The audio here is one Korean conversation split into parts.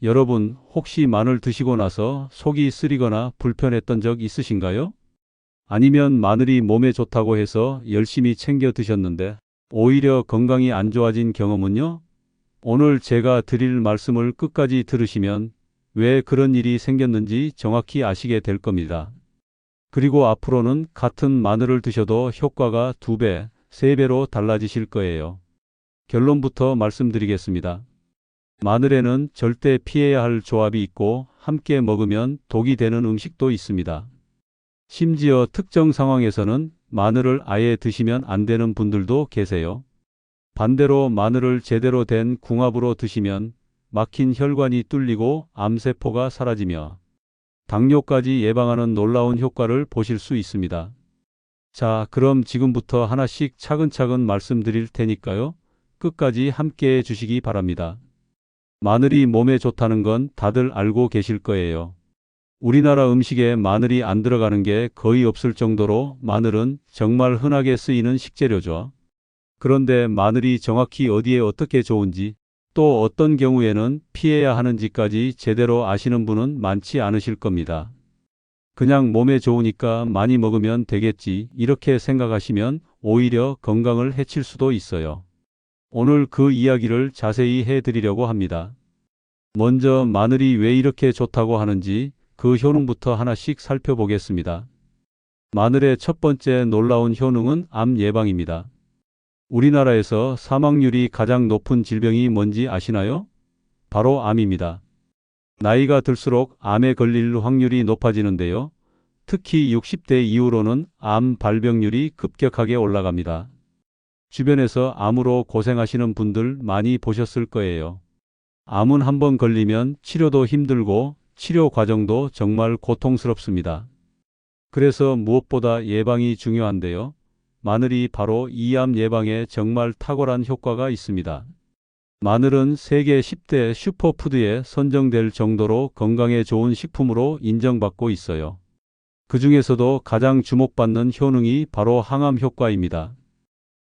여러분, 혹시 마늘 드시고 나서 속이 쓰리거나 불편했던 적 있으신가요? 아니면 마늘이 몸에 좋다고 해서 열심히 챙겨 드셨는데 오히려 건강이 안 좋아진 경험은요? 오늘 제가 드릴 말씀을 끝까지 들으시면 왜 그런 일이 생겼는지 정확히 아시게 될 겁니다. 그리고 앞으로는 같은 마늘을 드셔도 효과가 2배, 3배로 달라지실 거예요. 결론부터 말씀드리겠습니다. 마늘에는 절대 피해야 할 조합이 있고 함께 먹으면 독이 되는 음식도 있습니다. 심지어 특정 상황에서는 마늘을 아예 드시면 안 되는 분들도 계세요. 반대로 마늘을 제대로 된 궁합으로 드시면 막힌 혈관이 뚫리고 암세포가 사라지며 당뇨까지 예방하는 놀라운 효과를 보실 수 있습니다. 자, 그럼 지금부터 하나씩 차근차근 말씀드릴 테니까요. 끝까지 함께 해 주시기 바랍니다. 마늘이 몸에 좋다는 건 다들 알고 계실 거예요. 우리나라 음식에 마늘이 안 들어가는 게 거의 없을 정도로 마늘은 정말 흔하게 쓰이는 식재료죠. 그런데 마늘이 정확히 어디에 어떻게 좋은지, 또 어떤 경우에는 피해야 하는지까지 제대로 아시는 분은 많지 않으실 겁니다. 그냥 몸에 좋으니까 많이 먹으면 되겠지, 이렇게 생각하시면 오히려 건강을 해칠 수도 있어요. 오늘 그 이야기를 자세히 해드리려고 합니다. 먼저 마늘이 왜 이렇게 좋다고 하는지 그 효능부터 하나씩 살펴보겠습니다. 마늘의 첫 번째 놀라운 효능은 암 예방입니다. 우리나라에서 사망률이 가장 높은 질병이 뭔지 아시나요? 바로 암입니다. 나이가 들수록 암에 걸릴 확률이 높아지는데요. 특히 60대 이후로는 암 발병률이 급격하게 올라갑니다. 주변에서 암으로 고생하시는 분들 많이 보셨을 거예요. 암은 한번 걸리면 치료도 힘들고 치료 과정도 정말 고통스럽습니다. 그래서 무엇보다 예방이 중요한데요. 마늘이 바로 이 암 예방에 정말 탁월한 효과가 있습니다. 마늘은 세계 10대 슈퍼푸드에 선정될 정도로 건강에 좋은 식품으로 인정받고 있어요. 그 중에서도 가장 주목받는 효능이 바로 항암 효과입니다.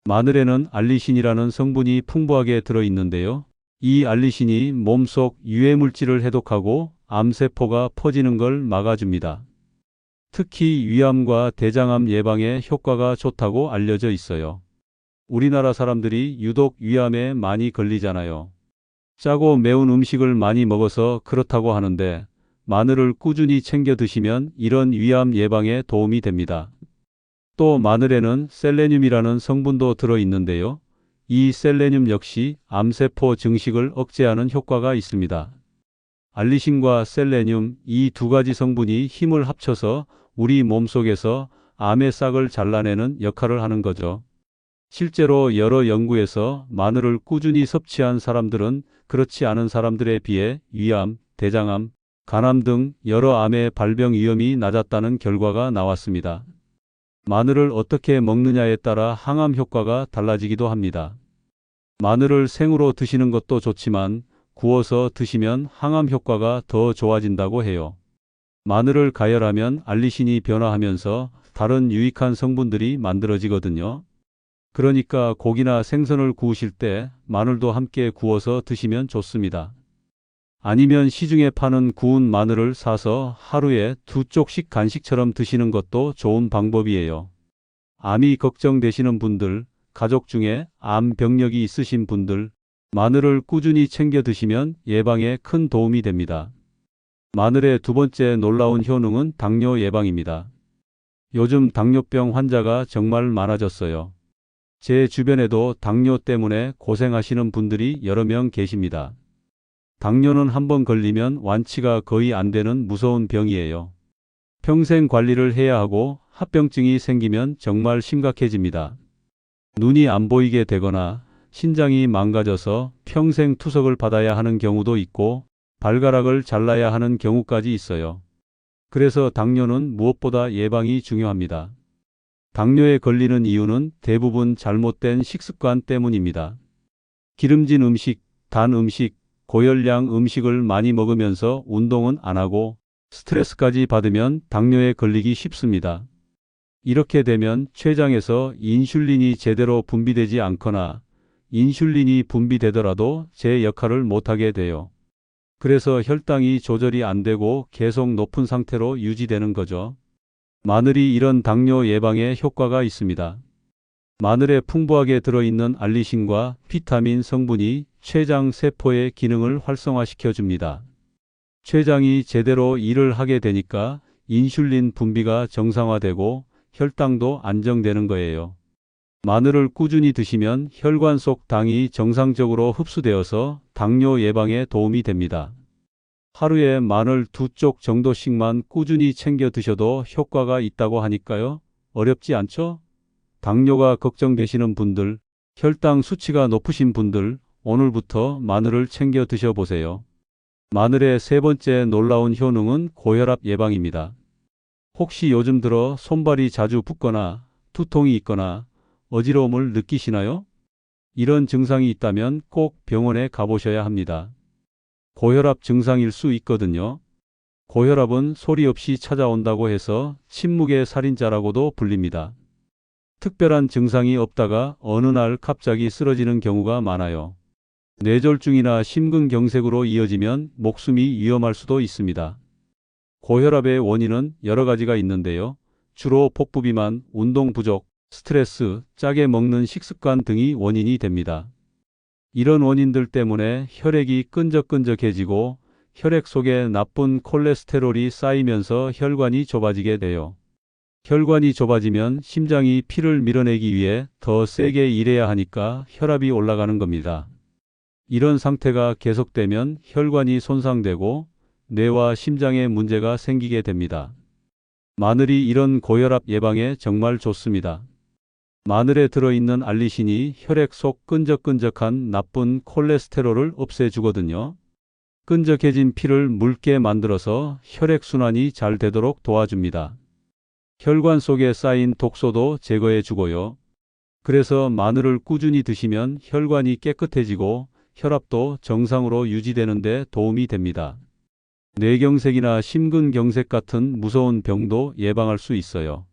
마늘에는 알리신이라는 성분이 풍부하게 들어있는데요. 이 알리신이 몸속 유해물질을 해독하고 암세포가 퍼지는 걸 막아줍니다. 특히 위암과 대장암 예방에 효과가 좋다고 알려져 있어요. 우리나라 사람들이 유독 위암에 많이 걸리잖아요. 짜고 매운 음식을 많이 먹어서 그렇다고 하는데 마늘을 꾸준히 챙겨 드시면 이런 위암 예방에 도움이 됩니다. 또 마늘에는 셀레늄이라는 성분도 들어있는데요. 이 셀레늄 역시 암세포 증식을 억제하는 효과가 있습니다. 알리신과 셀레늄 이 두 가지 성분이 힘을 합쳐서 우리 몸속에서 암의 싹을 잘라내는 역할을 하는 거죠. 실제로 여러 연구에서 마늘을 꾸준히 섭취한 사람들은 그렇지 않은 사람들에 비해 위암, 대장암, 간암 등 여러 암의 발병 위험이 낮았다는 결과가 나왔습니다. 마늘을 어떻게 먹느냐에 따라 항암 효과가 달라지기도 합니다. 마늘을 생으로 드시는 것도 좋지만 구워서 드시면 항암 효과가 더 좋아진다고 해요. 마늘을 가열하면 알리신이 변화하면서 다른 유익한 성분들이 만들어지거든요. 그러니까 고기나 생선을 구우실 때 마늘도 함께 구워서 드시면 좋습니다. 아니면 시중에 파는 구운 마늘을 사서 하루에 2쪽씩 간식처럼 드시는 것도 좋은 방법이에요. 암이 걱정되시는 분들, 가족 중에 암 병력이 있으신 분들, 마늘을 꾸준히 챙겨 드시면 예방에 큰 도움이 됩니다. 마늘의 두 번째 놀라운 효능은 당뇨 예방입니다. 요즘 당뇨병 환자가 정말 많아졌어요. 제 주변에도 당뇨 때문에 고생하시는 분들이 여러 명 계십니다. 당뇨는 한번 걸리면 완치가 거의 안 되는 무서운 병이에요. 평생 관리를 해야 하고 합병증이 생기면 정말 심각해집니다. 눈이 안 보이게 되거나 신장이 망가져서 평생 투석을 받아야 하는 경우도 있고 발가락을 잘라야 하는 경우까지 있어요. 그래서 당뇨는 무엇보다 예방이 중요합니다. 당뇨에 걸리는 이유는 대부분 잘못된 식습관 때문입니다. 기름진 음식, 단 음식, 고열량 음식을 많이 먹으면서 운동은 안 하고 스트레스까지 받으면 당뇨에 걸리기 쉽습니다. 이렇게 되면 췌장에서 인슐린이 제대로 분비되지 않거나 인슐린이 분비되더라도 제 역할을 못하게 돼요. 그래서 혈당이 조절이 안 되고 계속 높은 상태로 유지되는 거죠. 마늘이 이런 당뇨 예방에 효과가 있습니다. 마늘에 풍부하게 들어있는 알리신과 비타민 성분이 췌장 세포의 기능을 활성화시켜 줍니다. 췌장이 제대로 일을 하게 되니까 인슐린 분비가 정상화되고 혈당도 안정되는 거예요. 마늘을 꾸준히 드시면 혈관 속 당이 정상적으로 흡수되어서 당뇨 예방에 도움이 됩니다. 하루에 마늘 2쪽 정도씩만 꾸준히 챙겨 드셔도 효과가 있다고 하니까요. 어렵지 않죠? 당뇨가 걱정되시는 분들, 혈당 수치가 높으신 분들, 오늘부터 마늘을 챙겨 드셔보세요. 마늘의 세 번째 놀라운 효능은 고혈압 예방입니다. 혹시 요즘 들어 손발이 자주 붓거나 두통이 있거나 어지러움을 느끼시나요? 이런 증상이 있다면 꼭 병원에 가보셔야 합니다. 고혈압 증상일 수 있거든요. 고혈압은 소리 없이 찾아온다고 해서 침묵의 살인자라고도 불립니다. 특별한 증상이 없다가 어느 날 갑자기 쓰러지는 경우가 많아요. 뇌졸중이나 심근경색으로 이어지면 목숨이 위험할 수도 있습니다. 고혈압의 원인은 여러 가지가 있는데요. 주로 복부 비만, 운동 부족, 스트레스, 짜게 먹는 식습관 등이 원인이 됩니다. 이런 원인들 때문에 혈액이 끈적끈적해지고 혈액 속에 나쁜 콜레스테롤이 쌓이면서 혈관이 좁아지게 돼요. 혈관이 좁아지면 심장이 피를 밀어내기 위해 더 세게 일해야 하니까 혈압이 올라가는 겁니다. 이런 상태가 계속되면 혈관이 손상되고 뇌와 심장에 문제가 생기게 됩니다. 마늘이 이런 고혈압 예방에 정말 좋습니다. 마늘에 들어있는 알리신이 혈액 속 끈적끈적한 나쁜 콜레스테롤을 없애주거든요. 끈적해진 피를 묽게 만들어서 혈액순환이 잘 되도록 도와줍니다. 혈관 속에 쌓인 독소도 제거해주고요. 그래서 마늘을 꾸준히 드시면 혈관이 깨끗해지고 혈압도 정상으로 유지되는 데 도움이 됩니다. 뇌경색이나 심근경색 같은 무서운 병도 예방할 수 있어요.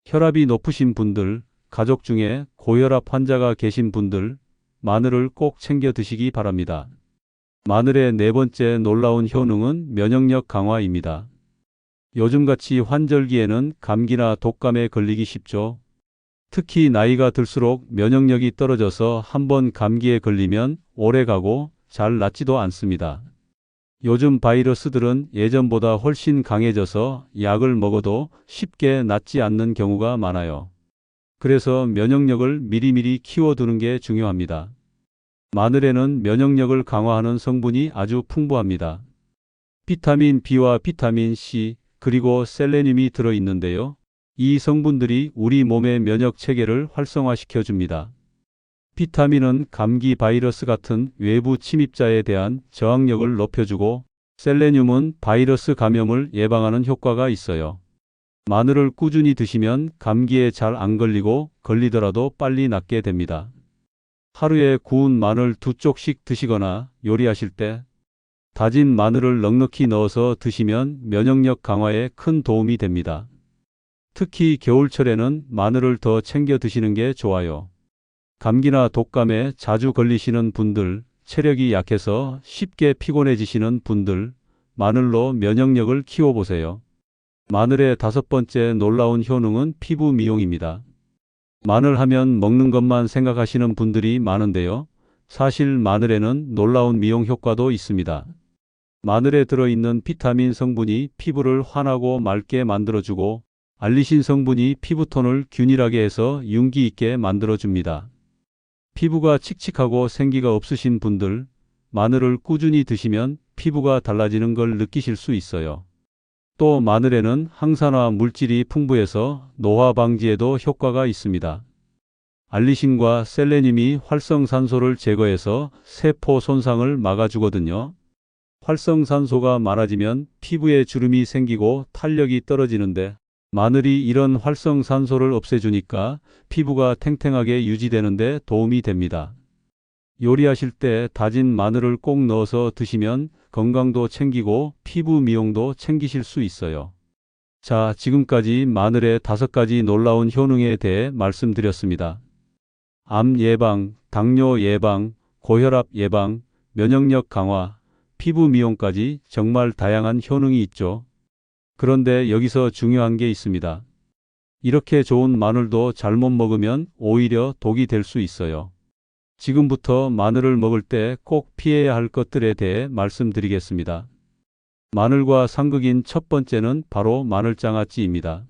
혈압이 높으신 분들, 가족 중에 고혈압 환자가 계신 분들, 마늘을 꼭 챙겨 드시기 바랍니다. 마늘의 네 번째 놀라운 효능은 면역력 강화입니다. 요즘같이 환절기에는 감기나 독감에 걸리기 쉽죠. 특히 나이가 들수록 면역력이 떨어져서 한번 감기에 걸리면 오래 가고 잘 낫지도 않습니다. 요즘 바이러스들은 예전보다 훨씬 강해져서 약을 먹어도 쉽게 낫지 않는 경우가 많아요. 그래서 면역력을 미리미리 키워두는 게 중요합니다. 마늘에는 면역력을 강화하는 성분이 아주 풍부합니다. 비타민 B와 비타민 C, 그리고 셀레늄이 들어있는데요. 이 성분들이 우리 몸의 면역 체계를 활성화시켜 줍니다. 비타민은 감기 바이러스 같은 외부 침입자에 대한 저항력을 높여주고, 셀레늄은 바이러스 감염을 예방하는 효과가 있어요. 마늘을 꾸준히 드시면 감기에 잘 안 걸리고 걸리더라도 빨리 낫게 됩니다. 하루에 구운 마늘 2쪽씩 드시거나 요리하실 때 다진 마늘을 넉넉히 넣어서 드시면 면역력 강화에 큰 도움이 됩니다. 특히 겨울철에는 마늘을 더 챙겨 드시는 게 좋아요. 감기나 독감에 자주 걸리시는 분들, 체력이 약해서 쉽게 피곤해지시는 분들, 마늘로 면역력을 키워보세요. 마늘의 다섯 번째 놀라운 효능은 피부 미용입니다. 마늘 하면 먹는 것만 생각하시는 분들이 많은데요. 사실 마늘에는 놀라운 미용 효과도 있습니다. 마늘에 들어있는 비타민 성분이 피부를 환하고 맑게 만들어주고, 알리신 성분이 피부톤을 균일하게 해서 윤기 있게 만들어줍니다. 피부가 칙칙하고 생기가 없으신 분들, 마늘을 꾸준히 드시면 피부가 달라지는 걸 느끼실 수 있어요. 또 마늘에는 항산화 물질이 풍부해서 노화 방지에도 효과가 있습니다. 알리신과 셀레늄이 활성산소를 제거해서 세포 손상을 막아주거든요. 활성산소가 많아지면 피부에 주름이 생기고 탄력이 떨어지는데, 마늘이 이런 활성산소를 없애주니까 피부가 탱탱하게 유지되는데 도움이 됩니다. 요리하실 때 다진 마늘을 꼭 넣어서 드시면 건강도 챙기고 피부 미용도 챙기실 수 있어요. 자, 지금까지 마늘의 5가지 놀라운 효능에 대해 말씀드렸습니다. 암 예방, 당뇨 예방, 고혈압 예방, 면역력 강화, 피부 미용까지 정말 다양한 효능이 있죠. 그런데 여기서 중요한 게 있습니다. 이렇게 좋은 마늘도 잘못 먹으면 오히려 독이 될 수 있어요. 지금부터 마늘을 먹을 때 꼭 피해야 할 것들에 대해 말씀드리겠습니다. 마늘과 상극인 첫 번째는 바로 마늘장아찌입니다.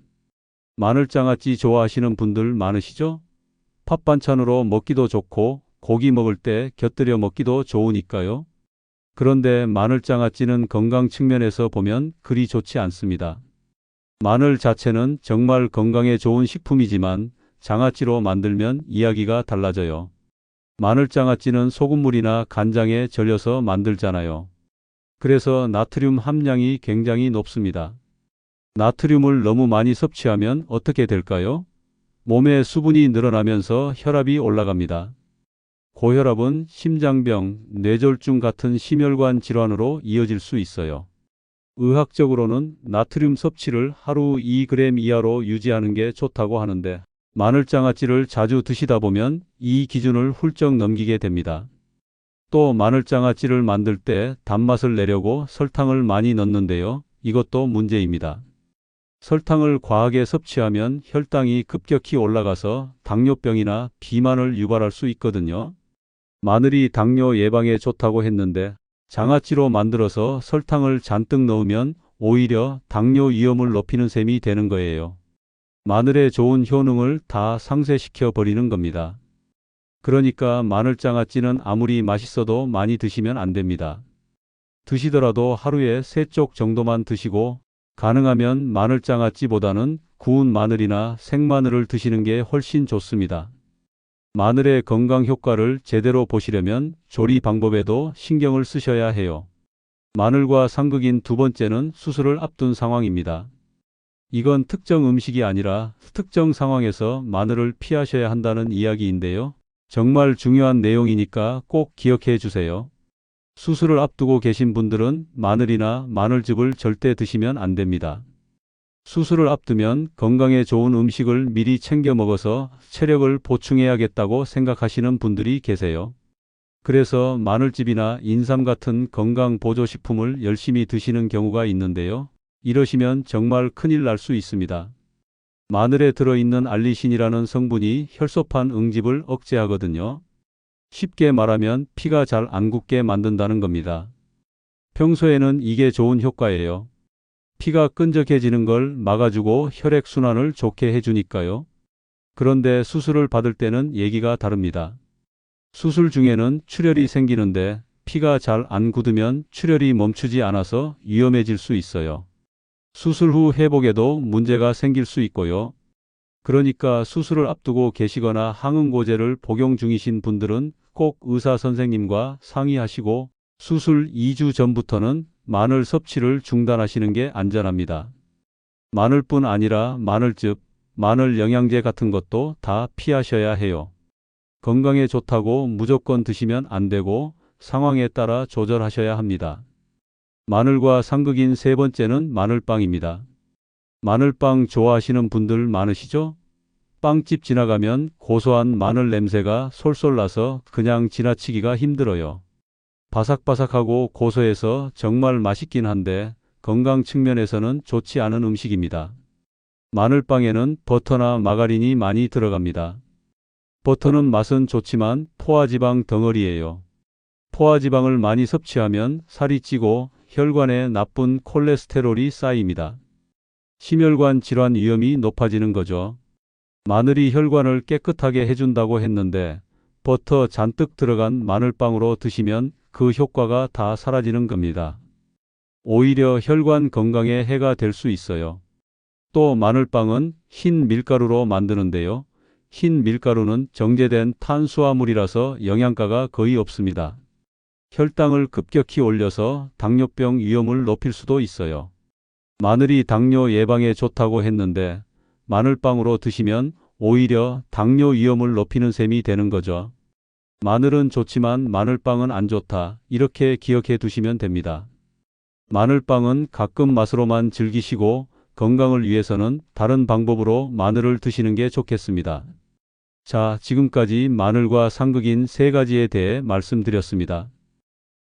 마늘장아찌 좋아하시는 분들 많으시죠? 밥 반찬으로 먹기도 좋고 고기 먹을 때 곁들여 먹기도 좋으니까요. 그런데 마늘장아찌는 건강 측면에서 보면 그리 좋지 않습니다. 마늘 자체는 정말 건강에 좋은 식품이지만 장아찌로 만들면 이야기가 달라져요. 마늘장아찌는 소금물이나 간장에 절여서 만들잖아요. 그래서 나트륨 함량이 굉장히 높습니다. 나트륨을 너무 많이 섭취하면 어떻게 될까요? 몸에 수분이 늘어나면서 혈압이 올라갑니다. 고혈압은 심장병, 뇌졸중 같은 심혈관 질환으로 이어질 수 있어요. 의학적으로는 나트륨 섭취를 하루 2g 이하로 유지하는 게 좋다고 하는데 마늘장아찌를 자주 드시다 보면 이 기준을 훌쩍 넘기게 됩니다. 또 마늘장아찌를 만들 때 단맛을 내려고 설탕을 많이 넣는데요. 이것도 문제입니다. 설탕을 과하게 섭취하면 혈당이 급격히 올라가서 당뇨병이나 비만을 유발할 수 있거든요. 마늘이 당뇨 예방에 좋다고 했는데 장아찌로 만들어서 설탕을 잔뜩 넣으면 오히려 당뇨 위험을 높이는 셈이 되는 거예요. 마늘의 좋은 효능을 다 상쇄시켜 버리는 겁니다. 그러니까 마늘장아찌는 아무리 맛있어도 많이 드시면 안 됩니다. 드시더라도 하루에 3쪽 정도만 드시고 가능하면 마늘장아찌보다는 구운 마늘이나 생마늘을 드시는 게 훨씬 좋습니다. 마늘의 건강 효과를 제대로 보시려면 조리 방법에도 신경을 쓰셔야 해요. 마늘과 상극인 두 번째는 수술을 앞둔 상황입니다. 이건 특정 음식이 아니라 특정 상황에서 마늘을 피하셔야 한다는 이야기인데요. 정말 중요한 내용이니까 꼭 기억해 주세요. 수술을 앞두고 계신 분들은 마늘이나 마늘즙을 절대 드시면 안 됩니다. 수술을 앞두면 건강에 좋은 음식을 미리 챙겨 먹어서 체력을 보충해야겠다고 생각하시는 분들이 계세요. 그래서 마늘즙이나 인삼 같은 건강 보조식품을 열심히 드시는 경우가 있는데요. 이러시면 정말 큰일 날 수 있습니다. 마늘에 들어있는 알리신이라는 성분이 혈소판 응집을 억제하거든요. 쉽게 말하면 피가 잘 안 굳게 만든다는 겁니다. 평소에는 이게 좋은 효과예요. 피가 끈적해지는 걸 막아주고 혈액순환을 좋게 해주니까요. 그런데 수술을 받을 때는 얘기가 다릅니다. 수술 중에는 출혈이 생기는데 피가 잘 안 굳으면 출혈이 멈추지 않아서 위험해질 수 있어요. 수술 후 회복에도 문제가 생길 수 있고요. 그러니까 수술을 앞두고 계시거나 항응고제를 복용 중이신 분들은 꼭 의사 선생님과 상의하시고 수술 2주 전부터는 마늘 섭취를 중단하시는 게 안전합니다. 마늘뿐 아니라 마늘즙, 마늘 영양제 같은 것도 다 피하셔야 해요. 건강에 좋다고 무조건 드시면 안 되고 상황에 따라 조절하셔야 합니다. 마늘과 상극인 세 번째는 마늘빵입니다. 마늘빵 좋아하시는 분들 많으시죠? 빵집 지나가면 고소한 마늘 냄새가 솔솔 나서 그냥 지나치기가 힘들어요. 바삭바삭하고 고소해서 정말 맛있긴 한데 건강 측면에서는 좋지 않은 음식입니다. 마늘빵에는 버터나 마가린이 많이 들어갑니다. 버터는 맛은 좋지만 포화지방 덩어리예요. 포화지방을 많이 섭취하면 살이 찌고 혈관에 나쁜 콜레스테롤이 쌓입니다. 심혈관 질환 위험이 높아지는 거죠. 마늘이 혈관을 깨끗하게 해준다고 했는데 버터 잔뜩 들어간 마늘빵으로 드시면 그 효과가 다 사라지는 겁니다. 오히려 혈관 건강에 해가 될 수 있어요. 또 마늘빵은 흰 밀가루로 만드는데요. 흰 밀가루는 정제된 탄수화물이라서 영양가가 거의 없습니다. 혈당을 급격히 올려서 당뇨병 위험을 높일 수도 있어요. 마늘이 당뇨 예방에 좋다고 했는데 마늘빵으로 드시면 오히려 당뇨 위험을 높이는 셈이 되는 거죠. 마늘은 좋지만 마늘빵은 안 좋다. 이렇게 기억해 두시면 됩니다. 마늘빵은 가끔 맛으로만 즐기시고 건강을 위해서는 다른 방법으로 마늘을 드시는 게 좋겠습니다. 자, 지금까지 마늘과 상극인 세 가지에 대해 말씀드렸습니다.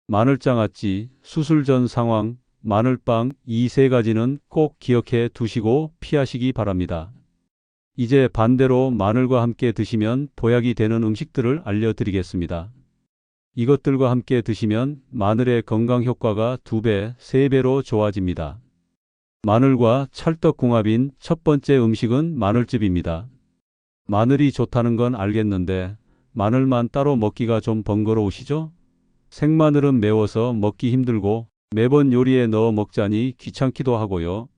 마늘장아찌, 수술 전 상황, 마늘빵 이 세 가지는 꼭 기억해 두시고 피하시기 바랍니다. 이제 반대로 마늘과 함께 드시면 보약이 되는 음식들을 알려드리겠습니다. 이것들과 함께 드시면 마늘의 건강 효과가 2배, 3배로 좋아집니다. 마늘과 찰떡궁합인 첫 번째 음식은 마늘즙입니다. 마늘이 좋다는 건 알겠는데 마늘만 따로 먹기가 좀 번거로우시죠? 생마늘은 매워서 먹기 힘들고 매번 요리에 넣어 먹자니 귀찮기도 하고요.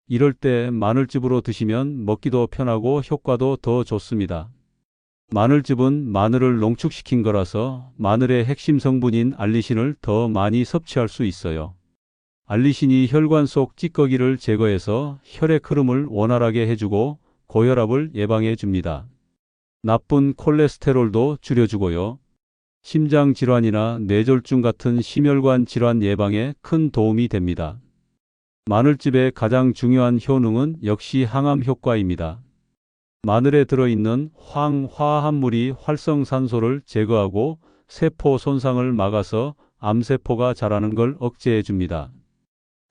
이럴 때 마늘즙으로 드시면 먹기도 편하고 효과도 더 좋습니다. 마늘즙은 마늘을 농축시킨 거라서 마늘의 핵심 성분인 알리신을 더 많이 섭취할 수 있어요. 알리신이 혈관 속 찌꺼기를 제거해서 혈액 흐름을 원활하게 해주고 고혈압을 예방해 줍니다. 나쁜 콜레스테롤도 줄여주고요. 심장 질환이나 뇌졸중 같은 심혈관 질환 예방에 큰 도움이 됩니다. 마늘즙의 가장 중요한 효능은 역시 항암 효과입니다. 마늘에 들어있는 황화합물이 활성산소를 제거하고 세포 손상을 막아서 암세포가 자라는 걸 억제해 줍니다.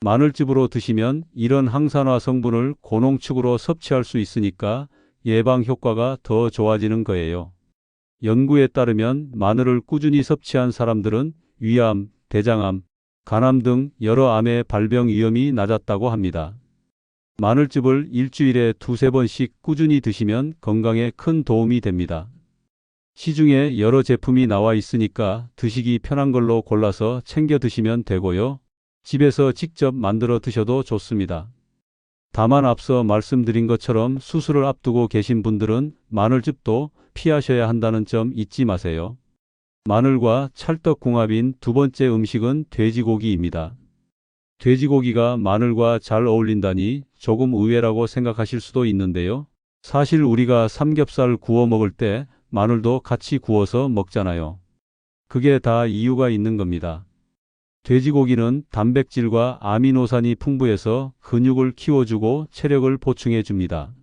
마늘즙으로 드시면 이런 항산화 성분을 고농축으로 섭취할 수 있으니까 예방 효과가 더 좋아지는 거예요. 연구에 따르면 마늘을 꾸준히 섭취한 사람들은 위암, 대장암, 간암 등 여러 암의 발병 위험이 낮았다고 합니다. 마늘즙을 일주일에 2~3번씩 꾸준히 드시면 건강에 큰 도움이 됩니다. 시중에 여러 제품이 나와 있으니까 드시기 편한 걸로 골라서 챙겨 드시면 되고요. 집에서 직접 만들어 드셔도 좋습니다. 다만 앞서 말씀드린 것처럼 수술을 앞두고 계신 분들은 마늘즙도 피하셔야 한다는 점 잊지 마세요. 마늘과 찰떡궁합인 두 번째 음식은 돼지고기입니다. 돼지고기가 마늘과 잘 어울린다니 조금 의외라고 생각하실 수도 있는데요. 사실 우리가 삼겹살 구워 먹을 때 마늘도 같이 구워서 먹잖아요. 그게 다 이유가 있는 겁니다. 돼지고기는 단백질과 아미노산이 풍부해서 근육을 키워주고 체력을 보충해 줍니다.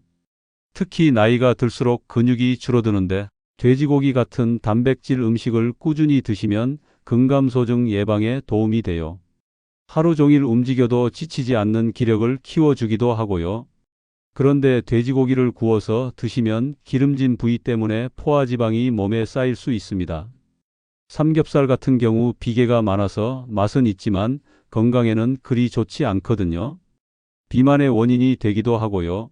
특히 나이가 들수록 근육이 줄어드는데 돼지고기 같은 단백질 음식을 꾸준히 드시면 근감소증 예방에 도움이 돼요. 하루 종일 움직여도 지치지 않는 기력을 키워주기도 하고요. 그런데 돼지고기를 구워서 드시면 기름진 부위 때문에 포화지방이 몸에 쌓일 수 있습니다. 삼겹살 같은 경우 비계가 많아서 맛은 있지만 건강에는 그리 좋지 않거든요. 비만의 원인이 되기도 하고요.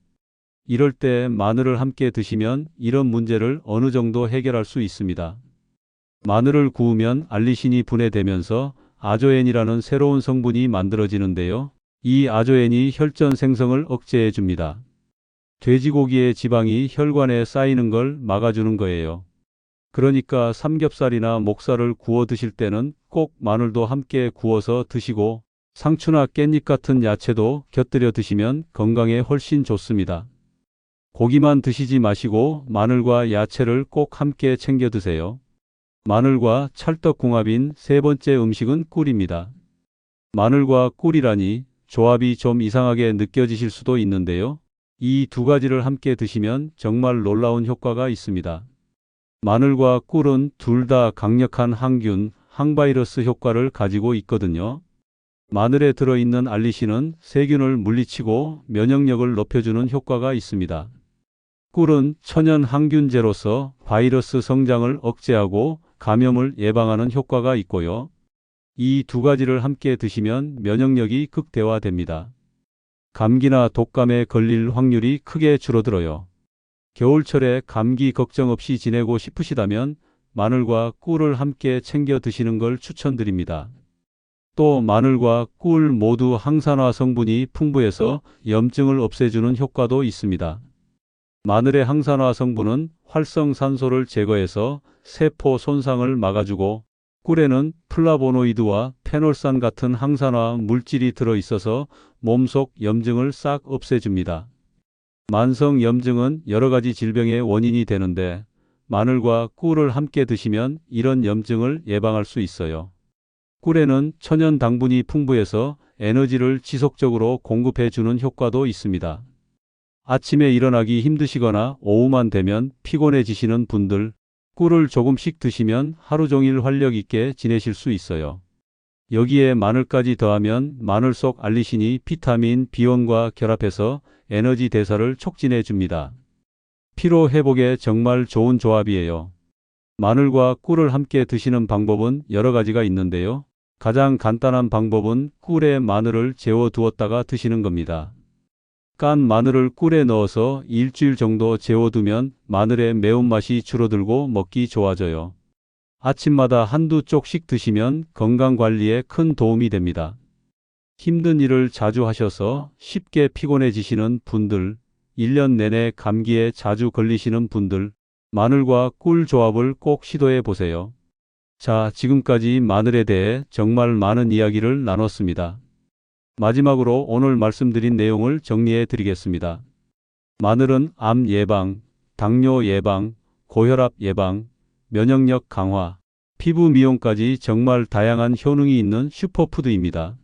이럴 때 마늘을 함께 드시면 이런 문제를 어느 정도 해결할 수 있습니다. 마늘을 구우면 알리신이 분해되면서 아조엔이라는 새로운 성분이 만들어지는데요. 이 아조엔이 혈전 생성을 억제해 줍니다. 돼지고기의 지방이 혈관에 쌓이는 걸 막아주는 거예요. 그러니까 삼겹살이나 목살을 구워 드실 때는 꼭 마늘도 함께 구워서 드시고 상추나 깻잎 같은 야채도 곁들여 드시면 건강에 훨씬 좋습니다. 고기만 드시지 마시고 마늘과 야채를 꼭 함께 챙겨 드세요. 마늘과 찰떡궁합인 세 번째 음식은 꿀입니다. 마늘과 꿀이라니 조합이 좀 이상하게 느껴지실 수도 있는데요. 이 두 가지를 함께 드시면 정말 놀라운 효과가 있습니다. 마늘과 꿀은 둘 다 강력한 항균, 항바이러스 효과를 가지고 있거든요. 마늘에 들어있는 알리신은 세균을 물리치고 면역력을 높여주는 효과가 있습니다. 꿀은 천연 항균제로서 바이러스 성장을 억제하고 감염을 예방하는 효과가 있고요. 이 두 가지를 함께 드시면 면역력이 극대화됩니다. 감기나 독감에 걸릴 확률이 크게 줄어들어요. 겨울철에 감기 걱정 없이 지내고 싶으시다면 마늘과 꿀을 함께 챙겨 드시는 걸 추천드립니다. 또 마늘과 꿀 모두 항산화 성분이 풍부해서 염증을 없애주는 효과도 있습니다. 마늘의 항산화 성분은 활성산소를 제거해서 세포 손상을 막아주고 꿀에는 플라보노이드와 페놀산 같은 항산화 물질이 들어있어서 몸속 염증을 싹 없애줍니다. 만성 염증은 여러 가지 질병의 원인이 되는데 마늘과 꿀을 함께 드시면 이런 염증을 예방할 수 있어요. 꿀에는 천연 당분이 풍부해서 에너지를 지속적으로 공급해 주는 효과도 있습니다. 아침에 일어나기 힘드시거나 오후만 되면 피곤해지시는 분들, 꿀을 조금씩 드시면 하루 종일 활력 있게 지내실 수 있어요. 여기에 마늘까지 더하면 마늘 속 알리신이 비타민 B1과 결합해서 에너지 대사를 촉진해 줍니다. 피로 회복에 정말 좋은 조합이에요. 마늘과 꿀을 함께 드시는 방법은 여러 가지가 있는데요. 가장 간단한 방법은 꿀에 마늘을 재워 두었다가 드시는 겁니다. 깐 마늘을 꿀에 넣어서 일주일 정도 재워두면 마늘의 매운맛이 줄어들고 먹기 좋아져요. 아침마다 한두 쪽씩 드시면 건강관리에 큰 도움이 됩니다. 힘든 일을 자주 하셔서 쉽게 피곤해지시는 분들, 1년 내내 감기에 자주 걸리시는 분들, 마늘과 꿀 조합을 꼭 시도해 보세요. 자, 지금까지 마늘에 대해 정말 많은 이야기를 나눴습니다. 마지막으로 오늘 말씀드린 내용을 정리해 드리겠습니다. 마늘은 암 예방, 당뇨 예방, 고혈압 예방, 면역력 강화, 피부 미용까지 정말 다양한 효능이 있는 슈퍼푸드입니다.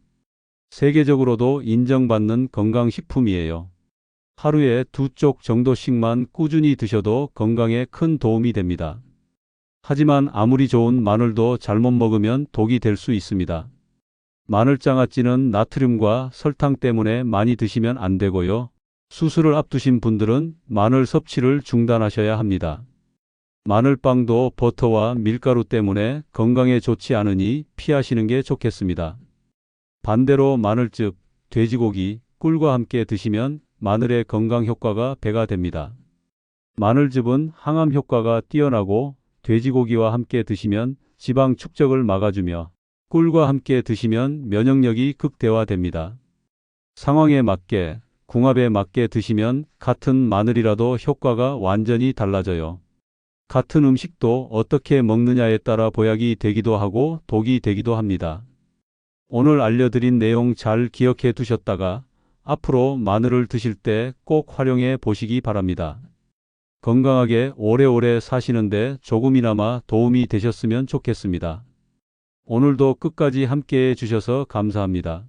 세계적으로도 인정받는 건강식품이에요. 하루에 2쪽 정도씩만 꾸준히 드셔도 건강에 큰 도움이 됩니다. 하지만 아무리 좋은 마늘도 잘못 먹으면 독이 될 수 있습니다. 마늘장아찌는 나트륨과 설탕 때문에 많이 드시면 안 되고요. 수술을 앞두신 분들은 마늘 섭취를 중단하셔야 합니다. 마늘빵도 버터와 밀가루 때문에 건강에 좋지 않으니 피하시는 게 좋겠습니다. 반대로 마늘즙, 돼지고기, 꿀과 함께 드시면 마늘의 건강 효과가 배가 됩니다. 마늘즙은 항암 효과가 뛰어나고 돼지고기와 함께 드시면 지방 축적을 막아주며 꿀과 함께 드시면 면역력이 극대화됩니다. 상황에 맞게, 궁합에 맞게 드시면 같은 마늘이라도 효과가 완전히 달라져요. 같은 음식도 어떻게 먹느냐에 따라 보약이 되기도 하고 독이 되기도 합니다. 오늘 알려드린 내용 잘 기억해 두셨다가 앞으로 마늘을 드실 때 꼭 활용해 보시기 바랍니다. 건강하게 오래오래 사시는데 조금이나마 도움이 되셨으면 좋겠습니다. 오늘도 끝까지 함께 해 주셔서 감사합니다.